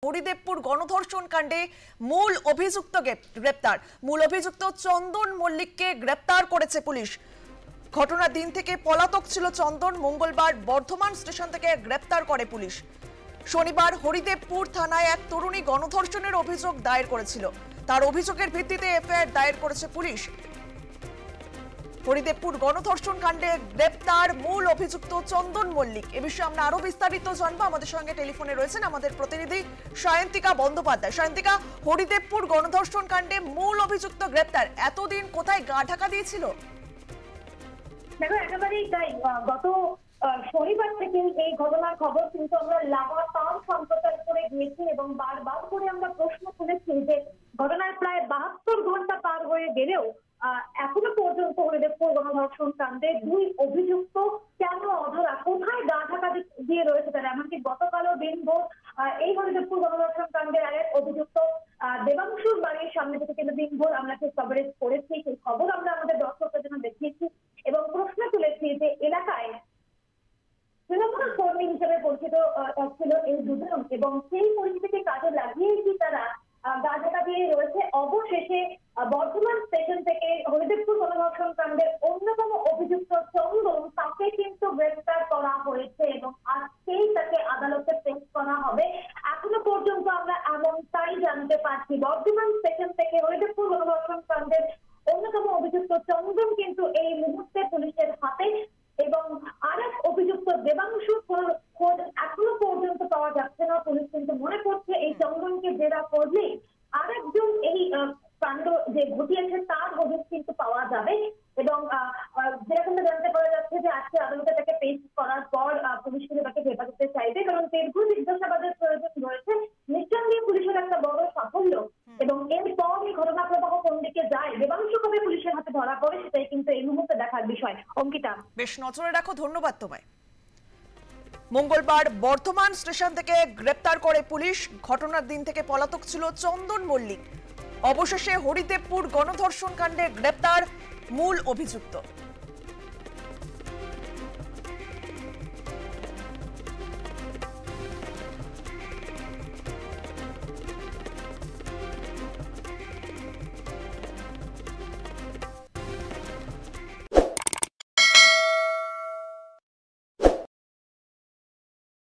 হরিদেবপুর গণধর্ষণ কাণ্ডে মূল অভিযুক্ত গ্রেপ্তার। মূল অভিযুক্ত চন্দন মল্লিককে গ্রেপ্তার করেছে পুলিশ। ঘটনার দিন থেকে পলাতক ছিল চন্দন। মঙ্গলবার বর্ধমান স্টেশন থেকে গ্রেপ্তার করে পুলিশ। শনিবার হরিদেবপুর থানায় এক তরুণী গণধর্ষণের অভিযোগ দায়ের করেছিল। তার অভিযোগের ভিত্তিতে এফআইআর দায়ের করেছে পুলিশ। হরিদেবপুর গণধর্ষণ কাণ্ডে গ্রেপ্তার মূল অভিযুক্ত চন্দন মল্লিক। এ বিষয়ে আমরা আরো বিস্তারিত জানবো। আমাদের সঙ্গে টেলিফোনে রয়েছেন আমাদের প্রতিনিধি সায়ন্তিকা বন্দ্যোপাধ্যায়। সায়ন্তিকা, হরিদেবপুর গণধর্ষণ কাণ্ডে মূল অভিযুক্ত গ্রেপ্তার, এতদিন কোথায় গা ঢাকা দিয়েছিল? দেখো, একেবারেই তাই। গত শনিবার থেকে এই ঘটনার খবর কিন্তু আমরা লাগাতার সম্প্রচার করে দিয়েছি এবং বারবার করে আমরা প্রশ্ন তুলেছি যে ঘটনার প্রায় 72 ঘন্টা পার হয়ে গেলেও এখনো পর্যন্ত হরিদেবপুর গণধর্ষণ কাণ্ডে দুই অভিযুক্ত কেন অধরা, কোথায় গা ঢাকা দিয়ে রয়েছে তারা। এমনকি গতকালও দিনভর এই হরিদেবপুর গণধর্ষণ কাণ্ডের আরেক অভিযুক্ত দেবাংশুর বাড়ির সামনে থেকে কিন্তু দিনভর আমরা সেই কভারেজ করেছি, সেই খবর আমরা আমাদের দর্শকদের জন্য দেখিয়েছি এবং প্রশ্ন তুলেছি যে এলাকায় তৃণমূল কর্মী হিসেবে পরিচিত ছিল এই দুজন এবং সেই পরিস্থিতিকে কাজে লাগিয়েই কি তারা গা ঢাকা দিয়ে রয়েছে। অবশেষে বর্ধমান স্টেশন থেকে হরিদেবপুর গণধর্ষণ কাণ্ডের অন্যতম অভিযুক্ত চন্দন, তাকে কিন্তু গ্রেফতার করা হয়েছে এবং আজকেই তাকে আদালতে পেশ করা হবে। এখনো পর্যন্ত আমরা এমনটাই জানতে পারছি। বর্ধমান স্টেশন থেকে হরিদেবপুর গণধর্ষণ কাণ্ডের অন্যতম অভিযুক্ত চন্দন কিন্তু এই মুহূর্তে পুলিশের হাতে এবং আরেক অভিযুক্ত দেবাংশুর খোঁজ এখনো পর্যন্ত পাওয়া যাচ্ছে না। পুলিশ কিন্তু মনে করছে এই চন্দনকে জেরা করলে আরেকজন এই কাণ্ড যে ঘটিয়েছে তার হদিস কিন্তু পাওয়া যাবে এবং যেরকম জানতে পারা যাচ্ছে যে আজকে আদালতে তাকে পেশ করার পর পুলিশ কিন্তু তাকে হেফাজতে চাইবে, কারণ দীর্ঘ জিজ্ঞাসাবাদের প্রয়োজন রয়েছে। নিঃসন্দেহে পুলিশের একটা বড় সাফল্য এবং এরপর এই ঘটনা প্রবাহ কোন দিকে যায়, দেবাংশু কবে পুলিশের হাতে ধরা পড়ে, সেটাই কিন্তু এই মুহূর্তে দেখার বিষয়। অঙ্কিতা, বেশ নজরে রাখো। ধন্যবাদ তোমায়। মঙ্গলবার বর্ধমান স্টেশন থেকে গ্রেপ্তার করে পুলিশ। ঘটনার দিন থেকে পলাতক ছিল চন্দন মল্লিক। অবশেষে হরিদেবপুর গণধর্ষণ কাণ্ডে গ্রেপ্তার মূল অভিযুক্ত।